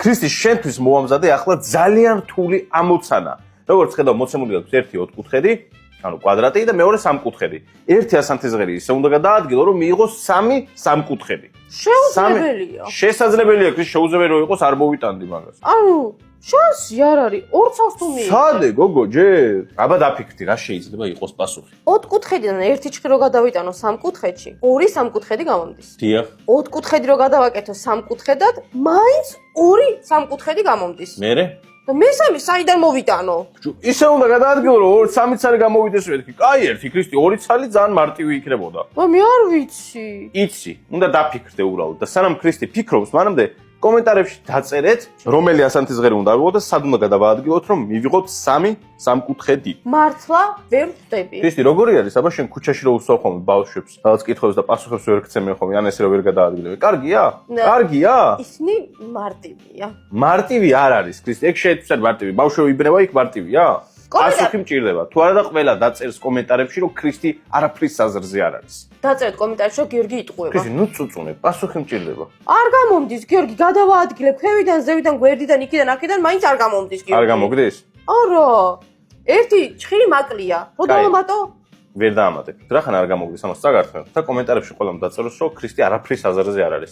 ქრისტე შენთვის მოამზადე ახლა ძალიან რთული ამოცანა. როგორც ხედავ, მოცემული აქვს ერთი ოთხკუთხედი, ანუ კვადრატი და მეორე სამკუთხედი. ერთი ასანთიზღერი ისე უნდა გადაადგილო, რომ მიიღოს სამი სამკუთხედი. შეუძლებელია. შესაძლებელია, ქრისტე შეუძლებელი რომ იყოს, არ მოვიტანდი მაგას. ანუ შანსი არ არის, ორ წელს თუ მიიღე. სადე გოგო, ჯერ. აბა დაფიქრდი, რა შეიძლება იყოს პასუხი. ოთხკუთხედიდან ერთი ჩხი რო გადავიტანო სამკუთხედში, ორი სამკუთხედი გამომდის. დიახ. ოთხკუთხედი რო გადავაკეთო სამკუთხედად, მაინც ორი სამკუთხედი გამომდის. მერე? და მესამე საიდან მოვიტანო? ისე უნდა გადაადგილო, რომ ორი სამი ცალი გამოვიდეს ერთი. კაი ერთი ქრისტე, ორი ცალი ძალიან მარტივი იქნებოდა. მე არ ვიცი. იცი, უნდა დაფიქრდე უბრალოდ და სანამ ქრისტე ფიქრობს, მანამდე კომენტარებში დაწერეთ, რომელი ასანთიზღერი უნდა ავიღოთ და სად უნდა გადავაადგილოთ, რომ მივიღოთ სამი სამკუთხედი. მართლა ვერ ვხვდები. ქრისტე, როგორი არის? აბა შენ ქუჩაში რო უსვავ ხოლმე ბავშვებს, რაღაც კითხვებს და პასუხებს ვერ გცემენ ხოლმე, ან ესე რო ვერ გადაადგილებ. კარგია? კარგია? ისინი მარტივია. მარტივი არ არის, ქრისტე. ეგ შეეცვს არ მარტივი. ბავშვები იბნება იქ მარტივია? პასუხი მჭირდება. თუ არა და ყველა დაწერს კომენტარებში, რომ ქრისტე არაფრის საზრზე არ არის. დაწერეთ კომენტარებში, რომ გიორგი იტყუება. ქრისტე, ნუ წუწუნე, პასუხი მჭირდება. არ გამომდის, გიორგი, გადავაადგილე ქვევიდან, ზევიდან, გვერდიდან, იქიდან, აქედან, მაინც არ გამომდის, გიორგი. არ გამოგდეს? არა. ერთი ჩხირი მაკლია. რო დავამატო? ვერ დაამატებ. რახან არ გამოგდეს, ამას წაგართმევ და კომენტარებში ყველამ დაწეროს, რომ ქრისტე არაფრის საზრზე არ არის.